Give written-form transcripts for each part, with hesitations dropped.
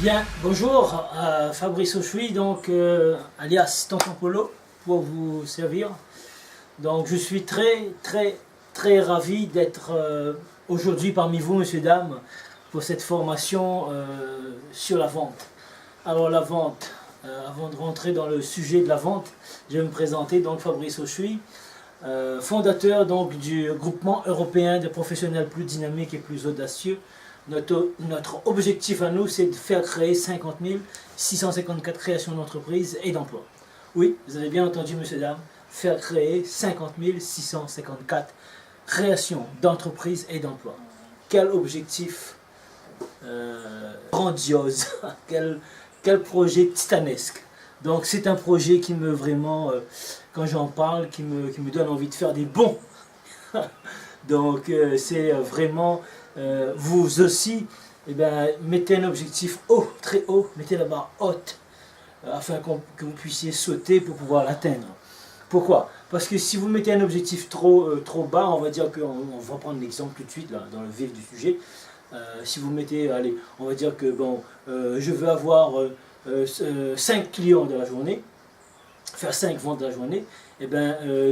Bien, bonjour, Fabrice Auchoui, donc alias Tonton Polo, pour vous servir. Donc je suis très ravi d'être aujourd'hui parmi vous, messieurs, dames, pour cette formation sur la vente. Alors la vente, avant de rentrer dans le sujet de la vente, je vais me présenter, donc Fabrice Auchoui, fondateur donc du groupement européen des professionnels plus dynamiques et plus audacieux. Notre objectif à nous, c'est de faire créer 50 654 créations d'entreprises et d'emplois. Oui, vous avez bien entendu, messieurs, dames, faire créer 50 654 créations d'entreprises et d'emplois. Quel objectif grandiose, quel projet titanesque. Donc c'est un projet qui me vraiment, quand j'en parle, qui me donne envie de faire des bonds. Donc c'est vraiment... vous aussi, mettez un objectif haut, très haut, mettez la barre haute, afin que vous puissiez sauter pour pouvoir l'atteindre. Pourquoi? Parce que si vous mettez un objectif trop bas, on va dire on va prendre l'exemple tout de suite, là, dans le vif du sujet. Si vous mettez, allez, on va dire que bon, je veux avoir 5 clients de la journée, faire 5 ventes de la journée,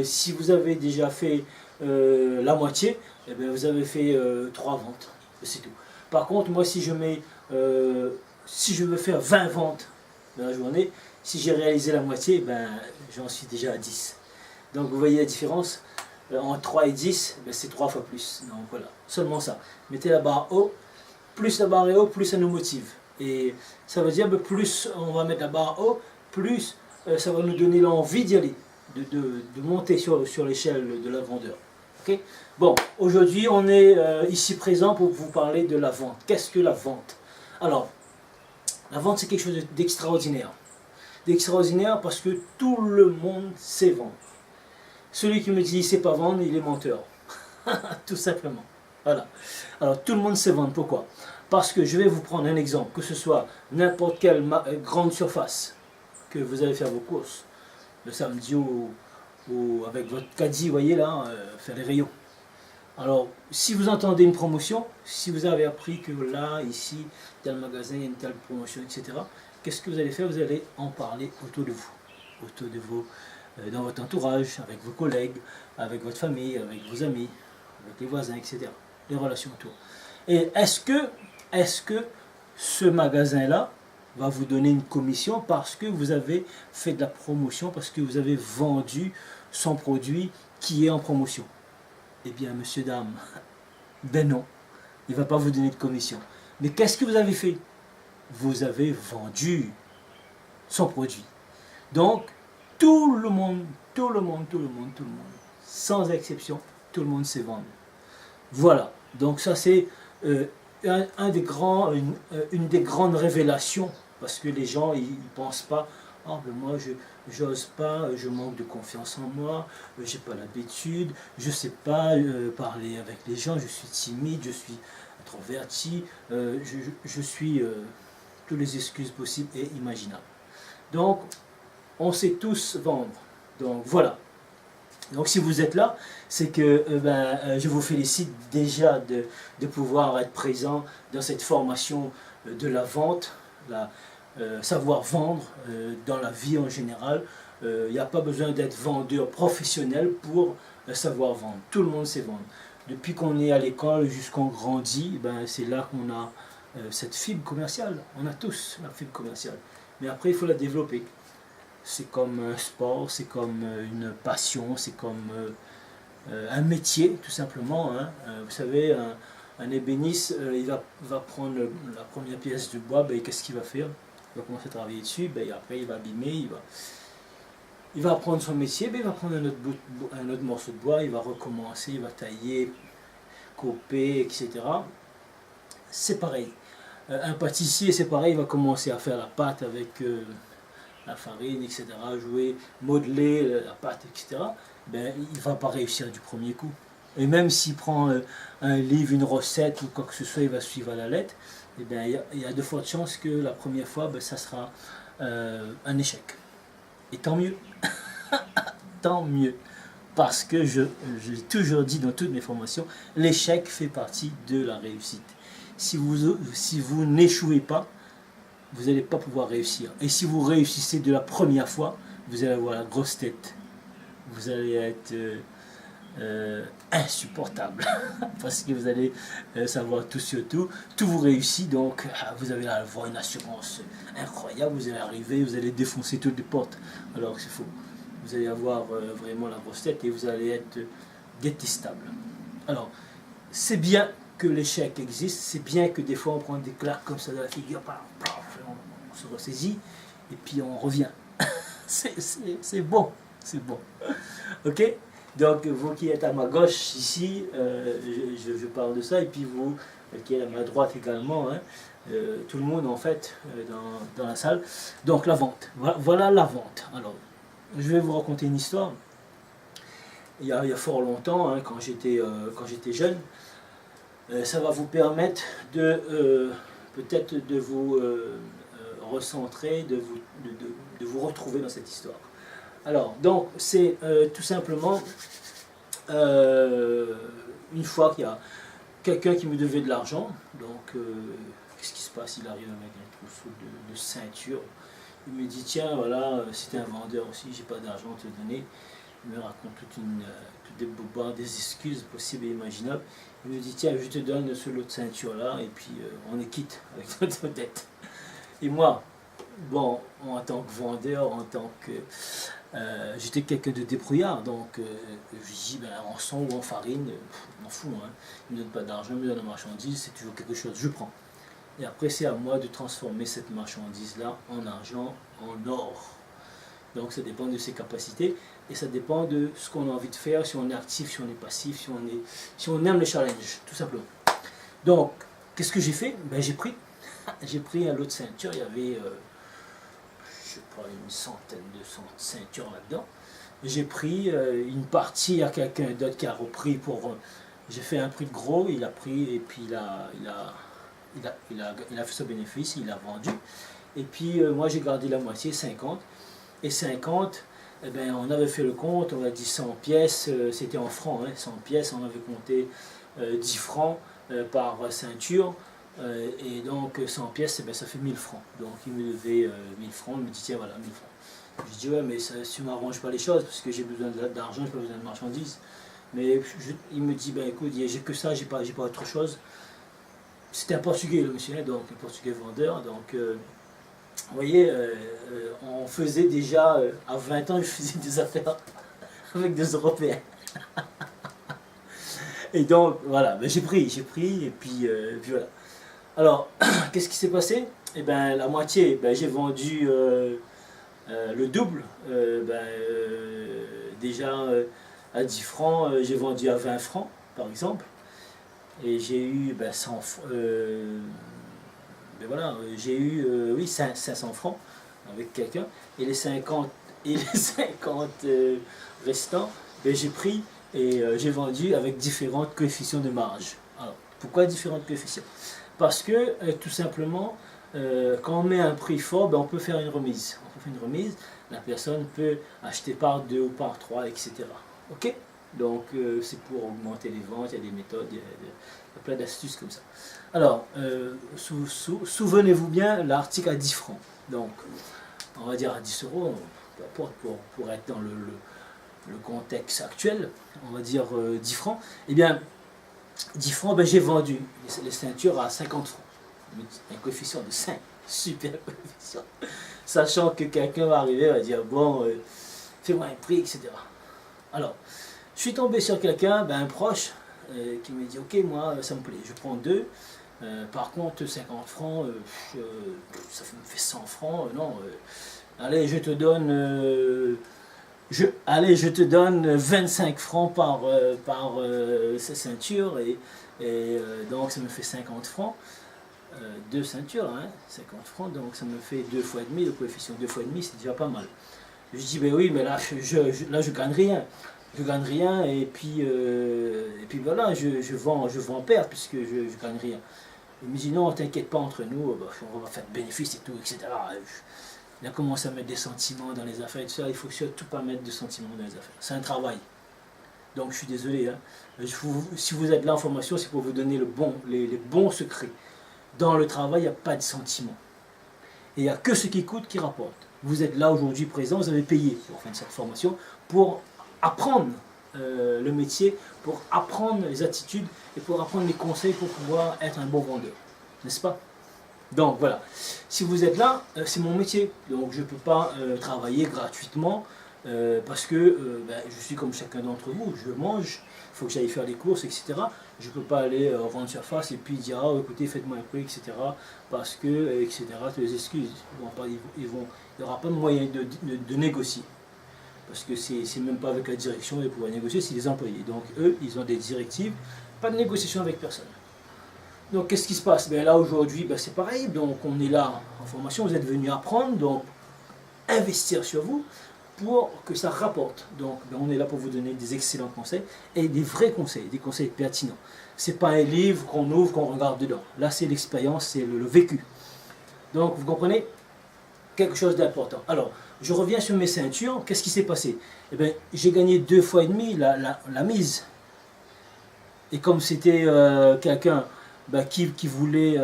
si vous avez déjà fait la moitié, vous avez fait 3 ventes, c'est tout. Par contre, moi si je mets, si je veux faire 20 ventes dans la journée, si j'ai réalisé la moitié, j'en suis déjà à 10. Donc vous voyez la différence, entre 3 et 10, c'est 3 fois plus. Donc voilà, seulement ça. Mettez la barre haut, plus la barre est haut, plus ça nous motive. Et ça veut dire, plus on va mettre la barre haut, plus ça va nous donner l'envie d'y aller, de monter sur l'échelle de la vendeur. Okay? Bon, aujourd'hui on est ici présent pour vous parler de la vente. Qu'est-ce que la vente? Alors, la vente c'est quelque chose d'extraordinaire. D'extraordinaire parce que tout le monde sait vendre. Celui qui me dit il sait pas vendre, il est menteur. Tout simplement. Voilà. Alors tout le monde sait vendre. Pourquoi? Parce que je vais vous prendre un exemple, que ce soit n'importe quelle grande surface, que vous allez faire vos courses le samedi ou avec votre caddie, vous voyez là, faire les rayons. Alors, si vous entendez une promotion, si vous avez appris que là, ici, tel magasin, il y a une telle promotion, etc., qu'est-ce que vous allez faire? Vous allez en parler autour de vous, dans votre entourage, avec vos collègues, avec votre famille, avec vos amis, avec les voisins, etc. Les relations autour. Et est-ce que ce magasin-là va vous donner une commission parce que vous avez fait de la promotion, parce que vous avez vendu son produit qui est en promotion? Eh bien, monsieur, dame, ben non, il ne va pas vous donner de commission. Mais qu'est-ce que vous avez fait? Vous avez vendu son produit. Donc, tout le monde, sans exception, tout le monde sait vendre. Voilà, donc ça c'est une des grandes révélations, parce que les gens ils pensent pas, ah ben moi je n'ose pas, je manque de confiance en moi, j'ai pas l'habitude, je sais pas parler avec les gens, je suis timide, je suis introverti, je suis toutes les excuses possibles et imaginables. Donc on sait tous vendre. Donc voilà. Donc si vous êtes là, c'est que je vous félicite déjà de pouvoir être présent dans cette formation de la vente, savoir vendre dans la vie en général. Il n'y a pas besoin d'être vendeur professionnel pour savoir vendre. Tout le monde sait vendre. Depuis qu'on est à l'école jusqu'on grandit, c'est là qu'on a cette fibre commerciale. On a tous la fibre commerciale. Mais après, il faut la développer. C'est comme un sport, c'est comme une passion, c'est comme un métier, tout simplement. Hein. Vous savez, un ébéniste, il va prendre la première pièce de bois, qu'est-ce qu'il va faire? Il va commencer à travailler dessus, après il va abîmer, il va apprendre son métier, il va prendre un autre morceau de bois, il va recommencer, il va tailler, couper, etc. C'est pareil. Un pâtissier, c'est pareil, il va commencer à faire la pâte avec... la farine, etc., jouer, modeler la pâte, etc., il ne va pas réussir du premier coup. Et même s'il prend un livre, une recette ou quoi que ce soit, il va suivre à la lettre, il y a de fortes chances que la première fois, ça sera un échec. Et tant mieux. Tant mieux. Parce que j'ai toujours dit dans toutes mes formations, l'échec fait partie de la réussite. Si vous n'échouez pas, vous n'allez pas pouvoir réussir. Et si vous réussissez de la première fois, vous allez avoir la grosse tête. Vous allez être insupportable parce que vous allez savoir tout sur tout. Tout vous réussit, donc vous allez avoir une assurance incroyable. Vous allez arriver, vous allez défoncer toutes les portes. Alors que c'est faux. Vous allez avoir vraiment la grosse tête et vous allez être détestable. Alors, c'est bien que l'échec existe, c'est bien que des fois on prend des claques comme ça dans la figure, on se ressaisit et puis on revient. C'est bon, c'est bon. Ok? Donc vous qui êtes à ma gauche ici, je parle de ça, et puis vous qui êtes à ma droite également, hein, tout le monde en fait dans la salle. Donc la vente, voilà la vente. Alors, je vais vous raconter une histoire. Il y a fort longtemps, hein, quand j'étais jeune, ça va vous permettre de peut-être de vous recentrer, de vous retrouver dans cette histoire. Alors, donc, c'est tout simplement une fois qu'il y a quelqu'un qui me devait de l'argent. Donc, qu'est-ce qui se passe? Il arrive avec un trousseau de ceinture. Il me dit, tiens, voilà, c'était un vendeur aussi, j'ai pas d'argent à te donner. Il me raconte toutes des bobards, des excuses possibles et imaginables. Il me dit, tiens, je te donne ce lot de ceinture là, et puis on est quitte avec notre dette. Et moi, bon, en tant que vendeur, en tant que... j'étais quelqu'un de débrouillard, donc je dis, ben, en son ou en farine, je m'en fous, hein. Il ne me donne pas d'argent, il me donne la marchandise, c'est toujours quelque chose, je prends. Et après, c'est à moi de transformer cette marchandise-là en argent, en or. Donc ça dépend de ses capacités et ça dépend de ce qu'on a envie de faire, si on est actif, si on est passif, si on aime le challenge, tout simplement. Donc, qu'est-ce que j'ai fait? Ben, j'ai pris un lot de ceinture, il y avait, je sais pas, une centaine de ceintures là-dedans. J'ai pris une partie à quelqu'un d'autre qui a repris pour... j'ai fait un prix de gros, il a pris et puis il a fait ce bénéfice, il a vendu. Et puis moi j'ai gardé la moitié, 50. Et 50, eh ben, on avait fait le compte, on a dit 100 pièces, c'était en francs, hein, 100 pièces, on avait compté 10 francs par ceinture, et donc 100 pièces, eh ben, ça fait 1000 francs. Donc il me devait 1000 francs, il me dit tiens voilà, 1000 francs. Je dis ouais mais ça ne m'arrange pas les choses, parce que j'ai besoin d'argent, j'ai pas besoin de marchandises. Mais il me dit ben écoute, j'ai que ça, j'ai pas autre chose. C'était un portugais le monsieur, donc un portugais vendeur, donc... vous voyez, on faisait déjà, à 20 ans, je faisais des affaires avec des Européens. Et donc, voilà, ben, j'ai pris, et puis voilà. Alors, qu'est-ce qui s'est passé? Eh bien, la moitié, ben, j'ai vendu le double. Déjà, à 10 francs, j'ai vendu à 20 francs, par exemple. Et j'ai eu 100 francs. Voilà, j'ai eu oui, 500 francs avec quelqu'un, et les 50 restants, ben, j'ai pris et j'ai vendu avec différents coefficients de marge. Alors, pourquoi différents coefficients? Parce que tout simplement, quand on met un prix fort, ben, on peut faire une remise. On peut faire une remise, la personne peut acheter par 2 ou par 3, etc. Ok? Donc c'est pour augmenter les ventes, il y a des méthodes, il y a plein d'astuces comme ça. Alors, souvenez-vous bien, l'article à 10 francs. Donc, on va dire à 10 euros, peu importe, pour être dans le contexte actuel, on va dire 10 francs. Eh bien, 10 francs, ben, j'ai vendu les ceintures à 50 francs. Un coefficient de 5, super coefficient. Sachant que quelqu'un va arriver et va dire, bon, fais-moi un prix, etc. Alors, je suis tombé sur quelqu'un, ben, un proche, qui me dit, ok, moi, ça me plaît, je prends 2. Par contre, 50 francs, ça me fait 100 francs, non. Allez, je te donne... je te donne 25 francs par ces ceintures, et donc ça me fait 50 francs. 2 ceintures, hein, 50 francs, donc ça me fait 2 fois et demi, le coefficient 2 fois et demi, c'est déjà pas mal. Je dis, ben oui, mais là, je gagne rien. Je gagne rien, et puis voilà, je vends en perte, puisque je gagne rien. Il me dit, non, t'inquiète pas, entre nous, on va faire de bénéfices et tout, etc. Il a commencé à mettre des sentiments dans les affaires et tout ça. Il faut surtout pas mettre de sentiments dans les affaires. C'est un travail. Donc je suis désolé. Hein. Si vous êtes là en formation, c'est pour vous donner les bons secrets. Dans le travail, il n'y a pas de sentiments. Et il n'y a que ce qui coûte qui rapporte. Vous êtes là aujourd'hui présent, vous avez payé pour faire cette formation, pour apprendre le métier, pour apprendre les attitudes et pour apprendre les conseils pour pouvoir être un bon vendeur. N'est-ce pas? Donc voilà, si vous êtes là, c'est mon métier. Donc je ne peux pas travailler gratuitement parce que je suis comme chacun d'entre vous, je mange, il faut que j'aille faire les courses, etc. Je ne peux pas aller rendre surface et puis dire, ah écoutez, faites-moi un prix, etc. Parce que, etc. Toutes les excuses, il n'y aura pas de moyen de négocier. Parce que c'est même pas avec la direction de pouvoir négocier, c'est les employés. Donc eux, ils ont des directives, pas de négociation avec personne. Donc qu'est-ce qui se passe? Là aujourd'hui, c'est pareil, donc on est là en formation, vous êtes venus apprendre, donc investir sur vous pour que ça rapporte. Donc on est là pour vous donner des excellents conseils et des vrais conseils, des conseils pertinents. C'est pas un livre qu'on ouvre, qu'on regarde dedans. Là c'est l'expérience, c'est le vécu. Donc vous comprenez? Quelque chose d'important. Alors, je reviens sur mes ceintures. Qu'est-ce qui s'est passé? J'ai gagné 2 fois et demi la mise. Et comme c'était quelqu'un qui voulait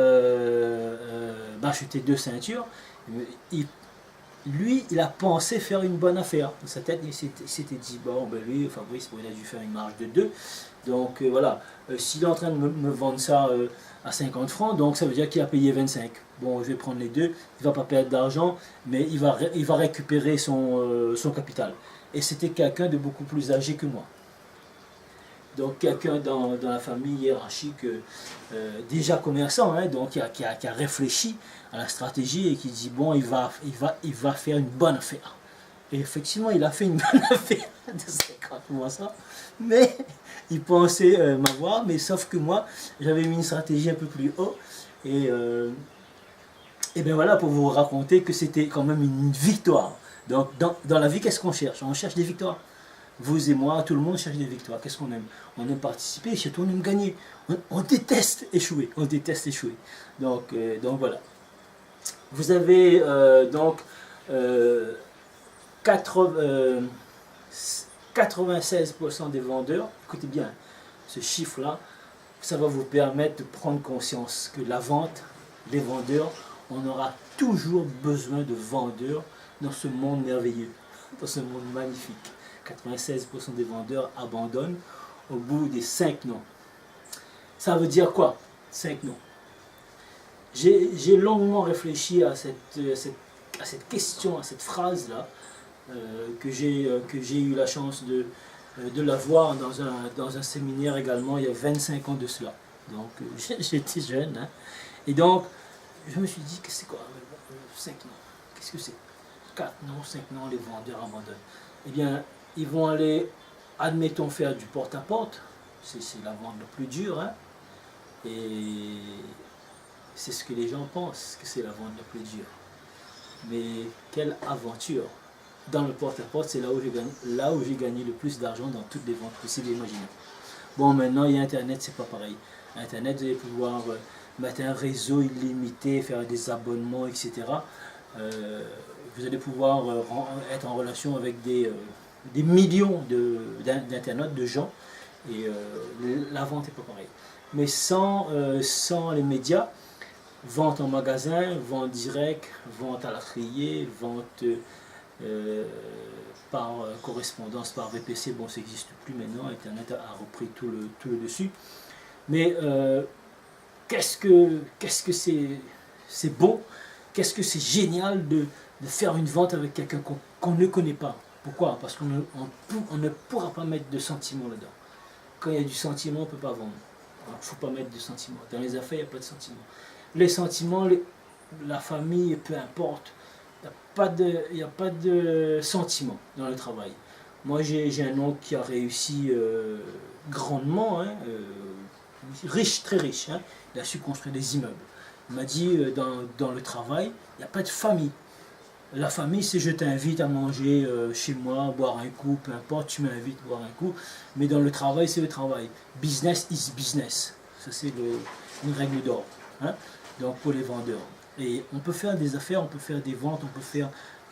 acheter 2 ceintures, lui, il a pensé faire une bonne affaire. Dans sa tête, il s'était dit, bon, lui, Fabrice, il a dû faire une marge de 2. Donc voilà, s'il est en train de me vendre ça à 50 francs, donc ça veut dire qu'il a payé 25. Bon, je vais prendre les deux, il ne va pas perdre d'argent, mais il va récupérer son capital. Et c'était quelqu'un de beaucoup plus âgé que moi. Donc quelqu'un dans la famille hiérarchique, déjà commerçant, donc qui a réfléchi à la stratégie et qui dit, bon, il va faire une bonne affaire. Et effectivement, il a fait une bonne affaire de 50 mois ça, mais il pensait m'avoir, mais sauf que moi, j'avais mis une stratégie un peu plus haut, et bien voilà, pour vous raconter que c'était quand même une victoire. Donc dans la vie, qu'est-ce qu'on cherche? On cherche des victoires. Vous et moi, tout le monde cherche des victoires. Qu'est-ce qu'on aime? On aime participer, surtout on aime gagner. On déteste échouer. On déteste échouer. Donc voilà. Vous avez 96% des vendeurs, écoutez bien, ce chiffre-là, ça va vous permettre de prendre conscience que la vente, les vendeurs, on aura toujours besoin de vendeurs dans ce monde merveilleux, dans ce monde magnifique. 96% des vendeurs abandonnent au bout des 5 noms. Ça veut dire quoi? 5 noms. J'ai longuement réfléchi à cette question, à cette phrase-là, que j'ai eu la chance de la voir dans un séminaire également il y a 25 ans de cela. Donc j'étais jeune. Et donc je me suis dit, que c'est quoi 5 noms? Qu'est-ce que c'est? 4 noms, 5 noms, les vendeurs abandonnent. Eh bien, ils vont aller, admettons, faire du porte-à-porte. C'est la vente la plus dure. Et c'est ce que les gens pensent, que c'est la vente la plus dure. Mais quelle aventure! Dans le porte-à-porte, c'est là où j'ai gagné le plus d'argent dans toutes les ventes possibles et imaginables. Bon, maintenant, il y a Internet, c'est pas pareil. Internet, vous allez pouvoir mettre un réseau illimité, faire des abonnements, etc. Vous allez pouvoir être en relation avec des millions d'internautes, de gens, et la vente n'est pas pareille. Mais sans les médias, vente en magasin, vente directe, vente à la criée, vente par correspondance, par VPC, bon, ça n'existe plus maintenant, Internet a repris tout le dessus. Mais qu'est-ce que c'est beau, qu'est-ce que c'est génial de faire une vente avec quelqu'un qu'on ne connaît pas. Pourquoi? Parce qu'on ne pourra pas mettre de sentiments là-dedans. Quand il y a du sentiment, on ne peut pas vendre. Il ne faut pas mettre de sentiments. Dans les affaires, il n'y a pas de sentiments. Les sentiments, la famille, peu importe, il n'y a pas de sentiments dans le travail. Moi, j'ai un oncle qui a réussi grandement, riche, très riche. Il a su construire des immeubles. Il m'a dit, dans le travail, il n'y a pas de famille. La famille, c'est je t'invite à manger chez moi, boire un coup, peu importe, tu m'invites à boire un coup. Mais dans le travail, c'est le travail. Business is business. Ça, c'est une règle d'or. Donc, pour les vendeurs. Et on peut faire des affaires, on peut faire des ventes,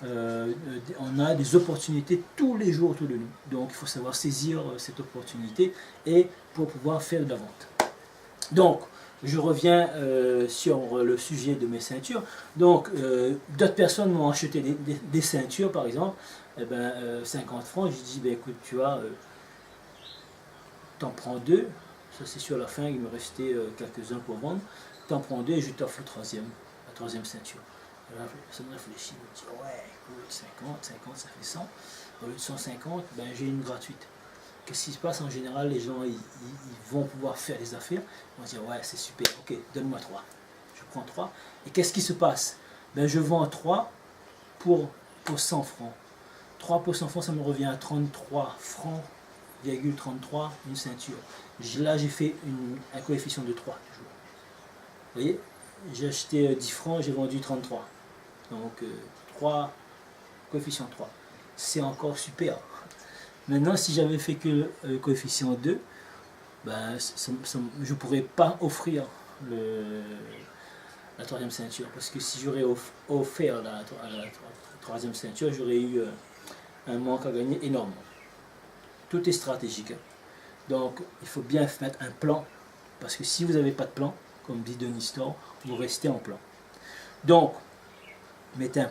on a des opportunités tous les jours, tous les nuits. Donc, il faut savoir saisir cette opportunité et pour pouvoir faire de la vente. Donc, je reviens sur le sujet de mes ceintures. Donc, d'autres personnes m'ont acheté des ceintures, par exemple, 50 francs. Je dis, ben, écoute, tu vois, t'en prends deux. Ça, c'est sur la fin, il me restait quelques-uns pour vendre. T'en prends deux et je t'offre la troisième ceinture. Et là, ça me réfléchit, je me dis, ouais, écoute, 50, ça fait 100. Au lieu de 150, ben, j'ai une gratuite. Qu'est-ce qui se passe en général? Les gens ils vont pouvoir faire des affaires. Ils vont dire ouais, c'est super, ok, donne-moi 3. Je prends 3. Et qu'est-ce qui se passe? Ben, je vends 3 pour 100 francs. 3 pour 100 francs, ça me revient à 33 francs, 33 une ceinture. Là, j'ai fait un coefficient de 3 toujours. Vous voyez? J'ai acheté 10 francs, j'ai vendu 33. Donc 3, coefficient 3. C'est encore super. Maintenant, si j'avais fait que le coefficient 2, ben, je ne pourrais pas offrir la troisième ceinture. Parce que si j'aurais offert la troisième ceinture, j'aurais eu un manque à gagner énorme. Tout est stratégique. Donc, il faut bien mettre un plan. Parce que si vous n'avez pas de plan, comme dit Denis Store, vous restez en plan. Donc, mettez un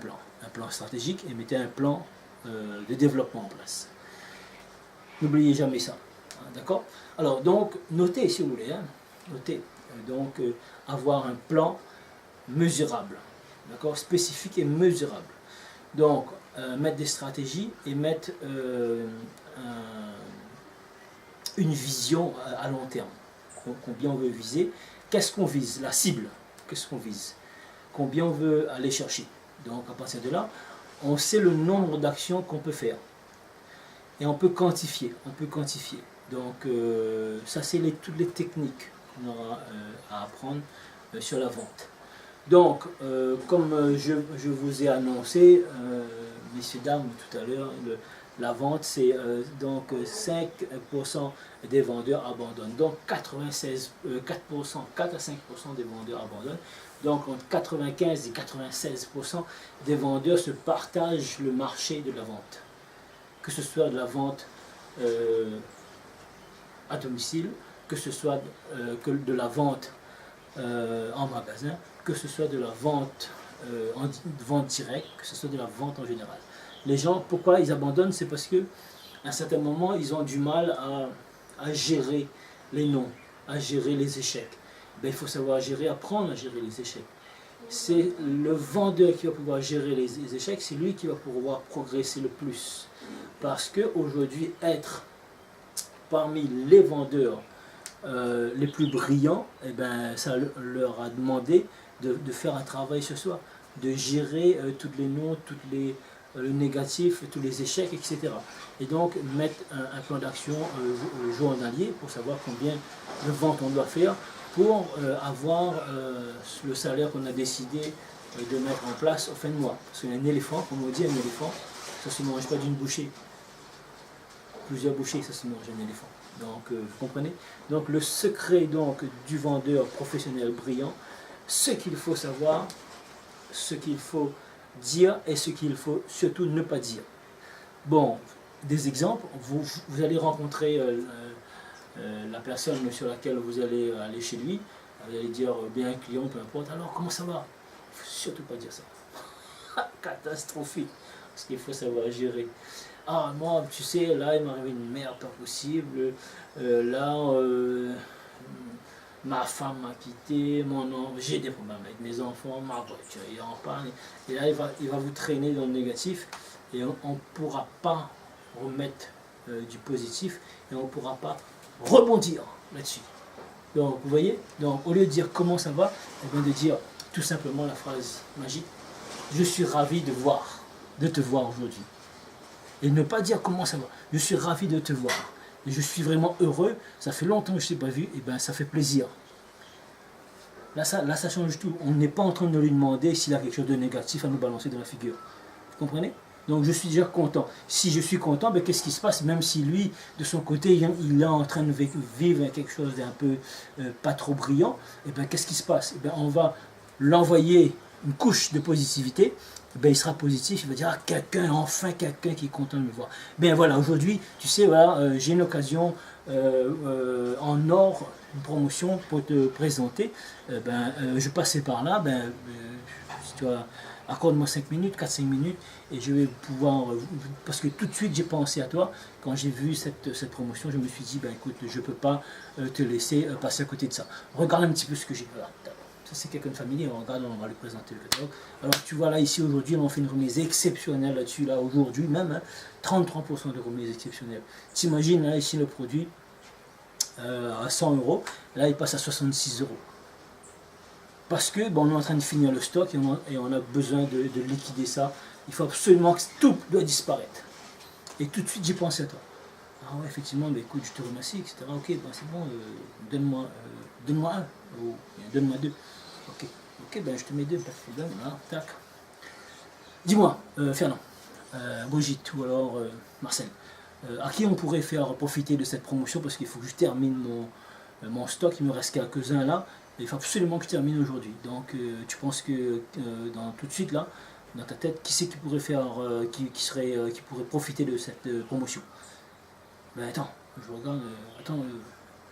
plan stratégique et mettez un plan de développement en place. N'oubliez jamais ça, d'accord? Alors, donc, notez si vous voulez, notez. Donc, avoir un plan mesurable, d'accord? Spécifique et mesurable. Donc, mettre des stratégies et mettre une vision à long terme. Combien on veut viser? Qu'est-ce qu'on vise? La cible, qu'est-ce qu'on vise? Combien on veut aller chercher? Donc, à partir de là, on sait le nombre d'actions qu'on peut faire. Et on peut quantifier, Donc ça c'est toutes les techniques qu'on aura à apprendre sur la vente. Donc comme je vous ai annoncé, messieurs, dames, tout à l'heure, la vente c'est donc 5% des vendeurs abandonnent. Donc 4 à 5% des vendeurs abandonnent. Donc entre 95 et 96% des vendeurs se partagent le marché de la vente. Que ce soit de la vente à domicile, que ce soit de la vente en magasin, que ce soit de la vente vente directe, que ce soit de la vente en général. Les gens, pourquoi ils abandonnent? C'est parce qu'à un certain moment, ils ont du mal à gérer les non, à gérer les échecs. Ben, il faut savoir gérer, apprendre à gérer les échecs. C'est le vendeur qui va pouvoir gérer les échecs, c'est lui qui va pouvoir progresser le plus. Parce qu'aujourd'hui, être parmi les vendeurs les plus brillants, eh ben, ça leur a demandé de faire un travail ce soir, de gérer toutes les noms, le négatif, tous les échecs, etc. Et donc mettre un plan d'action journalier pour savoir combien de ventes on doit faire pour avoir le salaire qu'on a décidé de mettre en place au fin de mois. Parce qu'un éléphant, comme on dit, un éléphant, ça ne se mange pas d'une bouchée. Plusieurs bouchées, ça se mange un éléphant. Donc, vous comprenez? Donc, le secret donc, du vendeur professionnel brillant, ce qu'il faut savoir, ce qu'il faut dire et ce qu'il faut surtout ne pas dire. Bon, des exemples, vous allez rencontrer la personne sur laquelle vous allez aller chez lui, vous allez dire bien un client, peu importe, alors comment ça va? Il ne faut surtout pas dire ça. Catastrophique, parce qu'il faut savoir gérer. Ah, moi, tu sais, là, il m'est arrivé une merde pas possible. Ma femme m'a quitté, j'ai des problèmes avec mes enfants, ma voiture, il en parle. Et là, il va vous traîner dans le négatif et on ne pourra pas remettre du positif et on ne pourra pas rebondir là-dessus. Donc, vous voyez, donc, au lieu de dire comment ça va, eh bien, de dire tout simplement la phrase magique, je suis ravi de te voir aujourd'hui. Et ne pas dire comment ça va. Je suis ravi de te voir. Et je suis vraiment heureux. Ça fait longtemps que je ne t'ai pas vu. Et bien, ça fait plaisir. Là, ça change tout. On n'est pas en train de lui demander s'il a quelque chose de négatif à nous balancer dans la figure. Vous comprenez? Donc, je suis déjà content. Si je suis content, ben, qu'est-ce qui se passe? Même si lui, de son côté, il est en train de vivre quelque chose d'un peu pas trop brillant, et ben, qu'est-ce qui se passe? Et ben, on va l'envoyer une couche de positivité. Ben, il sera positif, il va dire ah, enfin quelqu'un qui est content de me voir. Ben voilà, aujourd'hui, tu sais, voilà, j'ai une occasion en or une promotion pour te présenter, je passais par là, si tu as, accorde-moi 5 minutes, 4-5 minutes, et je vais pouvoir, parce que tout de suite j'ai pensé à toi, quand j'ai vu cette promotion, je me suis dit, écoute, je ne peux pas te laisser passer à côté de ça. Regarde un petit peu ce que j'ai. Voilà. Ça c'est quelqu'un de familier, on regarde, on va lui présenter le catalogue. Alors tu vois là, ici aujourd'hui, on fait une remise exceptionnelle là-dessus, là aujourd'hui même, hein, 33% de remise exceptionnelle. T'imagines là, ici le produit, à 100 euros, là il passe à 66 euros. Parce que on est en train de finir le stock et on a besoin de liquider ça. Il faut absolument que tout doit disparaître. Et tout de suite j'ai pensé à toi. Ah ouais, effectivement, écoute, je te remercie, etc. Ok, c'est bon, donne-moi un, ou donne-moi deux. Ok, je te mets deux, pas de problème, là, tac. Dis-moi, Fernand, Brigitte ou alors Marcel, à qui on pourrait faire profiter de cette promotion, parce qu'il faut que je termine mon stock, il me reste quelques-uns là, et il faut absolument que je termine aujourd'hui. Donc tu penses que tout de suite là, dans ta tête, qui c'est qui pourrait faire, qui pourrait profiter de cette promotion? Attends, je regarde,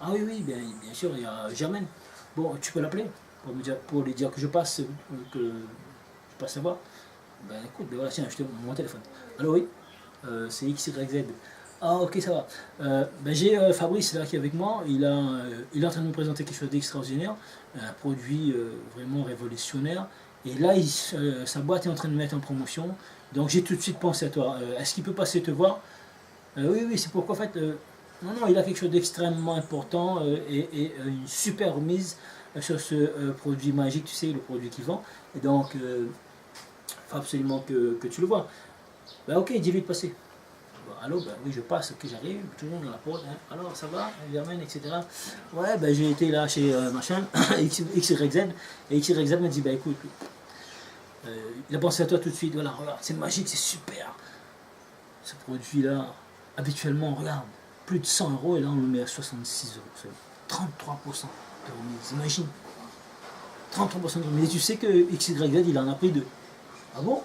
ah oui, bien sûr, il y a Germaine. Bon, tu peux l'appeler pour lui dire que je passe, à voir. Écoute, voilà, tiens, je te mon téléphone. Allô, oui, c'est XYZ. Ah ok, ça va. J'ai Fabrice là qui est avec moi, il est en train de me présenter quelque chose d'extraordinaire, un produit vraiment révolutionnaire, et là sa boîte est en train de mettre en promotion, donc j'ai tout de suite pensé à toi. Est-ce qu'il peut passer te voir? Oui, c'est pourquoi en fait, non, il a quelque chose d'extrêmement important et une super remise sur ce produit magique, tu sais, le produit qu'il vend, et donc il faut absolument que tu le vois. Ok, dis-lui de passer. Allô, oui, je passe, ok, j'arrive, tout le monde dans la porte, hein. Alors, ça va, Germaine, etc. Ouais, j'ai été là chez machin, XYZ, et XYZ m'a dit, écoute, il a pensé à toi tout de suite, voilà, regarde, c'est magique, c'est super. Ce produit-là, habituellement, regarde, plus de 100 euros, et là, on le met à 66 euros, c'est 33% de remise, imagine. 33% de remise, et tu sais que XYZ, il en a pris deux. Ah bon?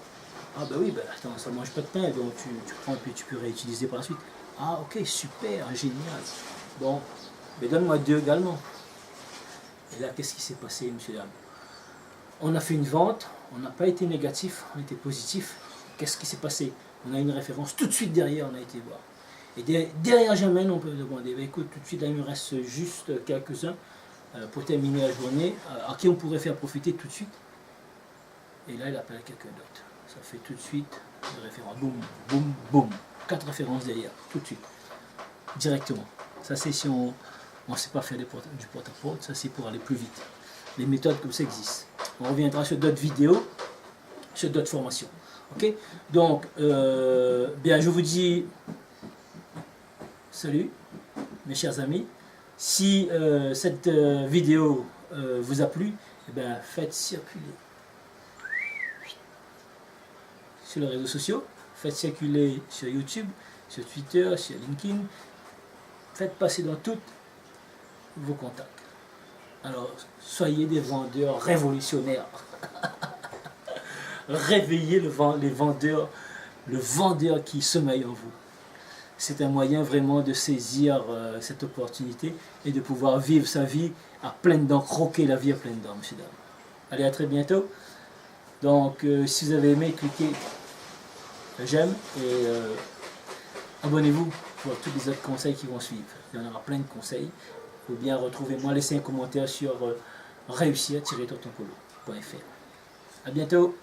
Ah oui, attends, ça mange pas de pain, donc tu prends et puis tu peux réutiliser par la suite. Ah ok, super, génial. Bon, mais donne-moi deux également. Et là, qu'est-ce qui s'est passé, monsieur dame? On a fait une vente, on n'a pas été négatif, on a été positif. Qu'est-ce qui s'est passé? On a une référence, tout de suite derrière, on a été voir. Et derrière Germaine, on peut demander, écoute, tout de suite, là, il me reste juste quelques-uns pour terminer la journée, à qui on pourrait faire profiter tout de suite. Et là, il appelle quelqu'un d'autre. Ça fait tout de suite des références. Boum, boum, boum. 4 références derrière, tout de suite. Directement. Ça, c'est si on ne sait pas faire du porte-à-porte. Ça, c'est pour aller plus vite. Les méthodes comme ça existent. On reviendra sur d'autres vidéos, sur d'autres formations. Ok? Donc, je vous dis salut, mes chers amis. Si cette vidéo vous a plu, faites circuler sur les réseaux sociaux, faites circuler sur YouTube, sur Twitter, sur LinkedIn, faites passer dans tous vos contacts. Alors, soyez des vendeurs révolutionnaires. Réveillez les vendeurs, le vendeur qui sommeille en vous. C'est un moyen vraiment de saisir cette opportunité et de pouvoir vivre sa vie à pleines dents, croquer la vie à pleines dents, monsieur, dames. Allez, à très bientôt. Donc, si vous avez aimé, cliquez j'aime et abonnez-vous pour tous les autres conseils qui vont suivre. Il y en aura plein de conseils. Ou bien retrouvez-moi, laissez un commentaire sur réussir-tontopolo.fr. A bientôt.